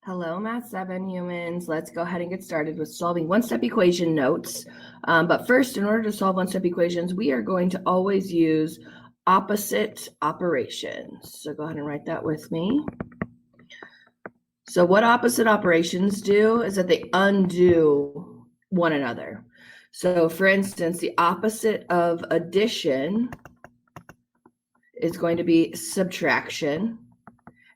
Hello, Math 7 humans. Let's go ahead and get started with solving one-step equation notes. But first, in order to solve one-step equations, we are going to always use opposite operations. So go ahead and write that with me. So what opposite operations do is that they undo one another. So for instance, the opposite of addition is going to be subtraction.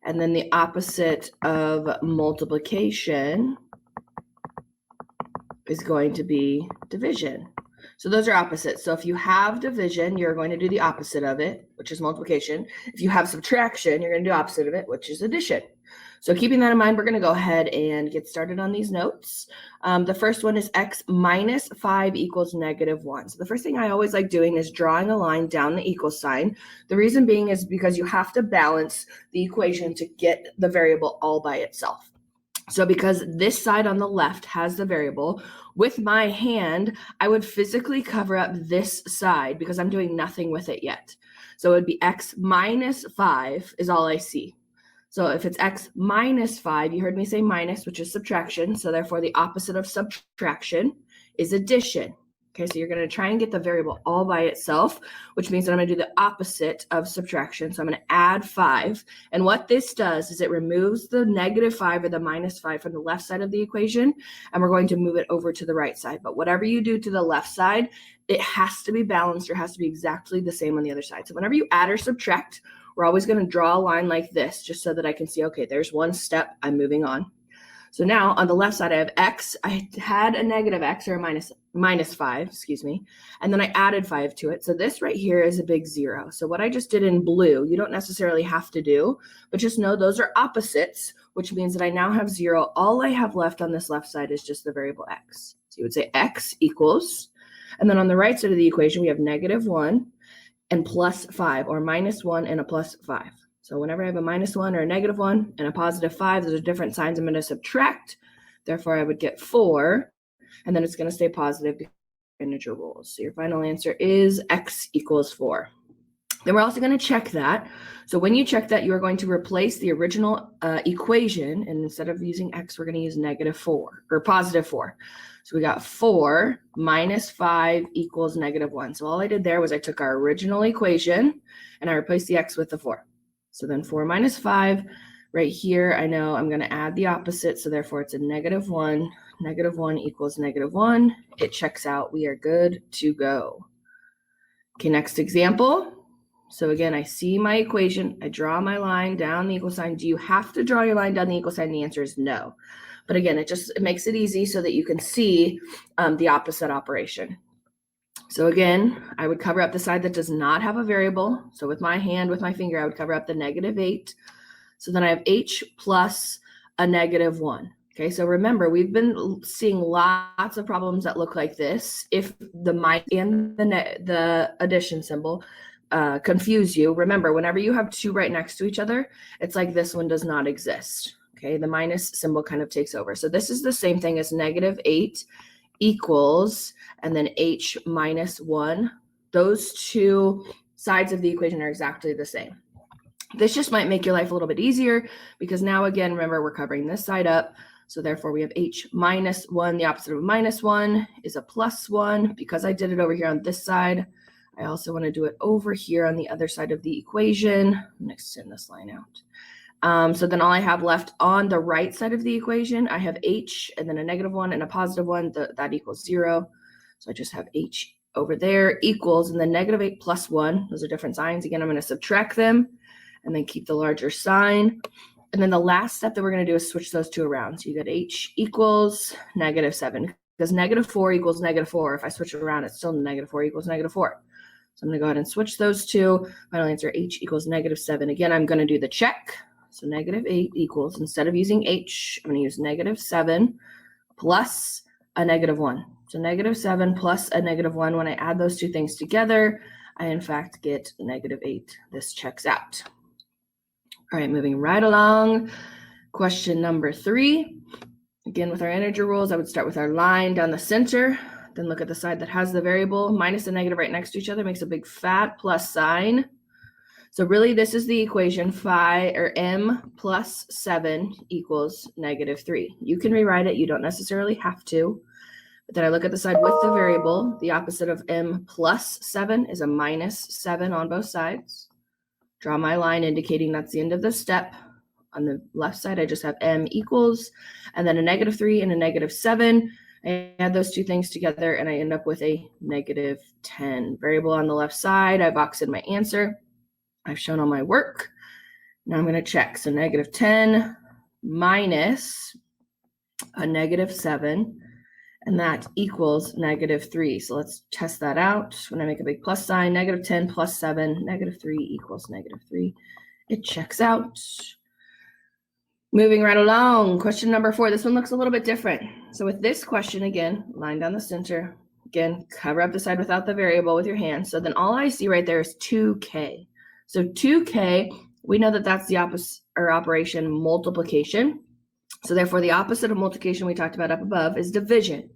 And then the opposite of multiplication is going to be division. So those are opposites. So if you have division, you're going to do the opposite of it, which is multiplication. If you have subtraction, you're going to do opposite of it, which is addition. So keeping that in mind, we're going to go ahead and get started on these notes. The first one is x minus 5 equals -1. So the first thing I always like doing is drawing a line down the equal sign. The reason being is because you have to balance the equation to get the variable all by itself. So because this side on the left has the variable, with my hand, I would physically cover up this side because I'm doing nothing with it yet. So it would be x minus 5 is all I see. So if it's x minus 5, you heard me say minus, which is subtraction. So therefore, the opposite of subtraction is addition. Okay, so you're going to try and get the variable all by itself, which means that I'm going to do the opposite of subtraction. So I'm going to add 5. And what this does is it removes the -5 or the -5 from the left side of the equation, and we're going to move it over to the right side. But whatever you do to the left side, it has to be balanced or has to be exactly the same on the other side. So whenever you add or subtract, we're always going to draw a line like this just so that I can see, okay, there's one step, I'm moving on. So now on the left side, I have x. I had a negative x or a minus 5, excuse me, and then I added 5 to it. So this right here is a big 0. So what I just did in blue, you don't necessarily have to do, but just know those are opposites, which means that I now have 0. All I have left on this left side is just the variable x. So you would say x equals, and then on the right side of the equation, we have -1 and +5, or -1 and a +5. So whenever I have a -1 or a -1 and a +5, those are different signs I'm going to subtract. Therefore, I would get 4, and then it's going to stay positive because integer rules. So your final answer is x equals 4. Then we're also going to check that. So when you check that, you are going to replace the original equation, and instead of using x, we're going to use -4 or +4. So we got 4 minus 5 equals -1. So all I did there was I took our original equation and I replaced the x with the 4. So then 4 minus 5, right here, I know I'm going to add the opposite. So therefore, it's a -1. -1 equals -1. It checks out. We are good to go. Okay, next example. So again, I see my equation. I draw my line down the equal sign. Do you have to draw your line down the equal sign? The answer is no. But again, it makes it easy so that you can see the opposite operation. So again, I would cover up the side that does not have a variable. So with my hand, with my finger, I would cover up the -8. So then I have h plus a -1. Okay, so remember, we've been seeing lots of problems that look like this. If the minus and the addition symbol confuse you, remember, whenever you have 2 right next to each other, it's like this one does not exist. Okay, the minus symbol kind of takes over. So this is the same thing as -8 equals, and then h minus 1. Those 2 sides of the equation are exactly the same. This just might make your life a little bit easier because now, again, remember, we're covering this side up. So therefore, we have h minus 1. The opposite of -1 is a +1. Because I did it over here on this side, I also want to do it over here on the other side of the equation. I'm going to extend this line out. So then all I have left on the right side of the equation, I have h and then a -1 and a +1. That equals 0. So I just have h over there equals, and then -8 plus 1. Those are different signs. Again, I'm going to subtract them and then keep the larger sign. And then the last step that we're going to do is switch those 2 around. So you get h equals -7 because -4 equals -4. If I switch it around, it's still -4 equals -4. So I'm going to go ahead and switch those 2. Final answer, h equals -7. Again, I'm going to do the check. So -8 equals, instead of using h, I'm going to use -7 plus a -1. So -7 plus a -1. When I add those 2 things together, I in fact get -8. This checks out. All right, moving right along. Question number 3. Again, with our integer rules, I would start with our line down the center, then look at the side that has the variable. Minus and negative right next to each other makes a big fat plus sign. So really this is the equation m plus 7 equals -3. You can rewrite it. You don't necessarily have to. But then I look at the side with the variable. The opposite of m plus 7 is a -7 on both sides. Draw my line indicating that's the end of the step. On the left side, I just have m equals, and then a -3 and a -7. I add those two things together and I end up with a -10. Variable on the left side, I box in my answer. I've shown all my work. Now I'm going to check. So -10 minus a -7, and that equals -3. So let's test that out. When I make a big plus sign, -10 plus 7, -3 equals -3. It checks out. Moving right along, question number 4. This one looks a little bit different. So with this question, again, line down the center. Again, cover up the side without the variable with your hand. So then all I see right there is 2k. So 2k, we know that that's the opposite or operation multiplication. So therefore, the opposite of multiplication we talked about up above is division.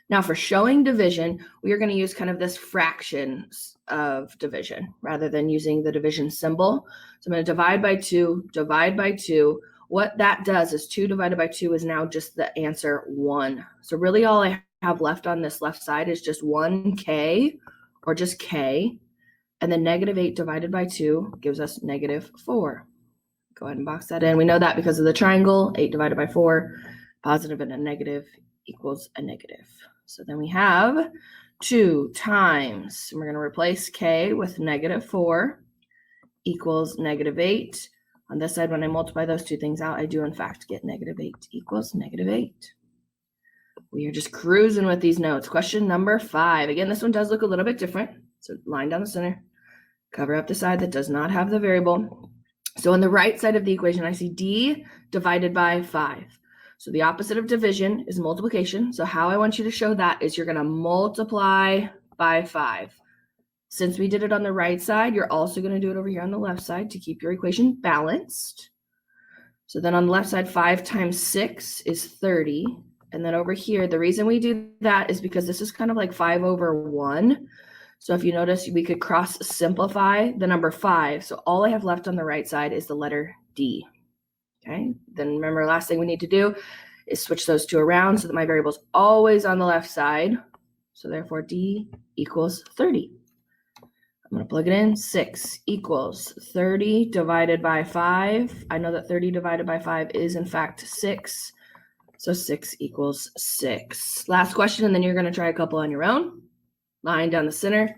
Now for showing division, we are going to use kind of this fractions of division rather than using the division symbol. So I'm going to divide by 2, divide by 2. What that does is 2 divided by 2 is now just the answer 1. So really all I have left on this left side is just 1k or just k. And then -8 divided by 2 gives us -4. Go ahead and box that in. We know that because of the triangle, 8 divided by 4, positive and a negative equals a negative. So then we have 2 times, we're going to replace k with -4 equals -8. On this side, when I multiply those two things out, I do in fact get -8 equals -8. We are just cruising with these notes. Question number 5. Again, this one does look a little bit different. So line down the center, cover up the side that does not have the variable. So on the right side of the equation, I see d divided by 5. So the opposite of division is multiplication. So how I want you to show that is you're going to multiply by 5. Since we did it on the right side, you're also going to do it over here on the left side to keep your equation balanced. So then on the left side, 5 times 6 is 30. And then over here, the reason we do that is because this is kind of like 5 over 1. So if you notice, we could cross simplify the number 5. So all I have left on the right side is the letter D. Okay, then remember, last thing we need to do is switch those two around so that my variable is always on the left side. So therefore, D equals 30. I'm going to plug it in. 6 equals 30 divided by 5. I know that 30 divided by 5 is in fact 6. So 6 equals 6. Last question, and then you're going to try a couple on your own. Line down the center,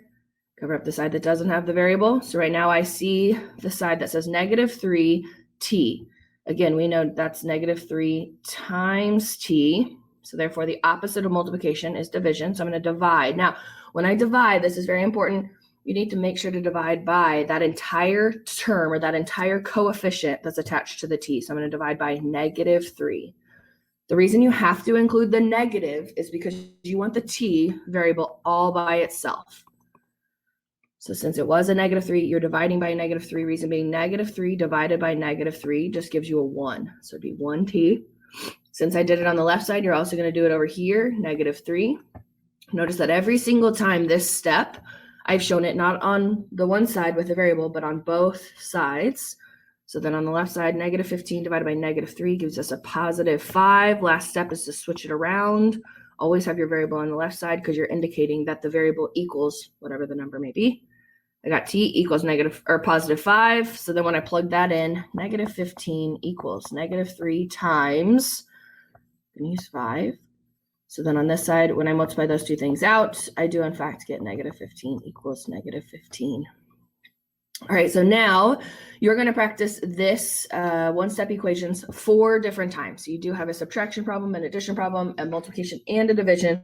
cover up the side that doesn't have the variable. So right now I see the side that says -3t. Again, we know that's -3 times t. So therefore the opposite of multiplication is division. So I'm going to divide. Now, when I divide, this is very important. You need to make sure to divide by that entire term or that entire coefficient that's attached to the t. So I'm going to divide by -3. The reason you have to include the negative is because you want the t variable all by itself. So since it was a -3, you're dividing by a -3. Reason being -3 divided by -3 just gives you a 1. So it'd be 1t. Since I did it on the left side, you're also going to do it over here, -3. Notice that every single time this step, I've shown it not on the one side with a variable, but on both sides. So then on the left side, -15 divided by -3 gives us a +5. Last step is to switch it around. Always have your variable on the left side because you're indicating that the variable equals whatever the number may be. I got t equals +5. So then when I plug that in, -15 equals -3 times, I'm going to use 5. So then on this side, when I multiply those two things out, I do in fact get -15 equals -15. All right, so now you're going to practice this one-step equations 4 different times. So you do have a subtraction problem, an addition problem, a multiplication, and a division.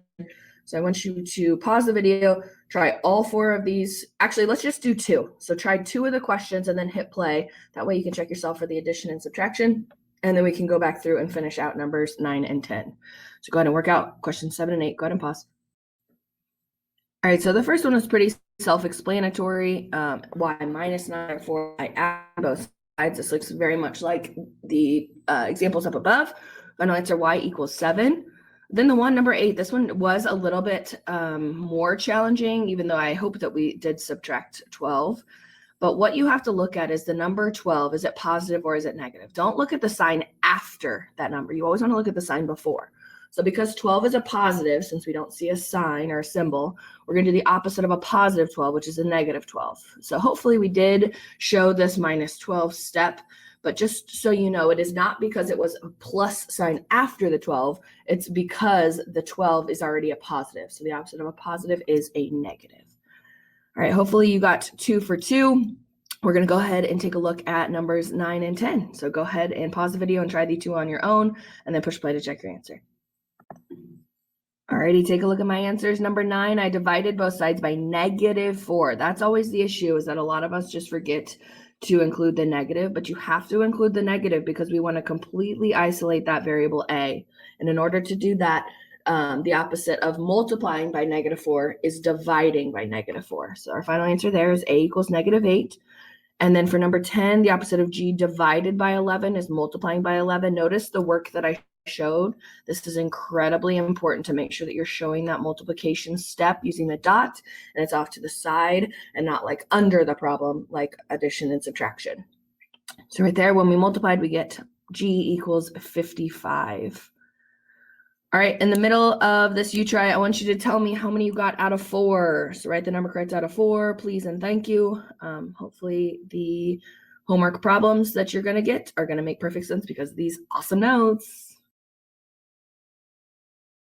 So I want you to pause the video, try all 4 of these. Actually, let's just do 2. So try 2 of the questions and then hit play. That way you can check yourself for the addition and subtraction. And then we can go back through and finish out numbers 9 and 10. So go ahead and work out questions 7 and 8. Go ahead and pause. All right, so the first one is pretty self-explanatory. Y minus 9 or 4, I add both sides. This looks very much like the examples up above. Final answer, y equals 7. Then the one, number 8, this one was a little bit more challenging, even though I hope that we did subtract 12. But what you have to look at is the number 12. Is it positive or is it negative? Don't look at the sign after that number. You always want to look at the sign before. So because 12 is a positive, since we don't see a sign or a symbol, we're going to do the opposite of a positive 12, which is a negative 12. So hopefully we did show this minus 12 step, but just so you know, it is not because it was a plus sign after the 12. It's because the 12 is already a positive. So the opposite of a positive is a negative. All right, hopefully you got 2 for 2. We're going to go ahead and take a look at numbers 9 and 10. So go ahead and pause the video and try the 2 on your own, and then push play to check your answer. Alrighty, take a look at my answers. Number 9, I divided both sides by -4. That's always the issue, is that a lot of us just forget to include the negative, but you have to include the negative because we want to completely isolate that variable a. And in order to do that, the opposite of multiplying by -4 is dividing by -4. So our final answer there is a equals -8. And then for number 10, the opposite of g divided by 11 is multiplying by 11. Notice the work that I showed. This is incredibly important to make sure that you're showing that multiplication step using the dot, and it's off to the side and not like under the problem like addition and subtraction. So right there, when we multiplied, we get g equals 55. All right, in the middle of this you try, I want you to tell me how many you got out of 4. So write the number correct out of 4, please and thank you. Hopefully the homework problems that you're going to get are going to make perfect sense because of these awesome notes.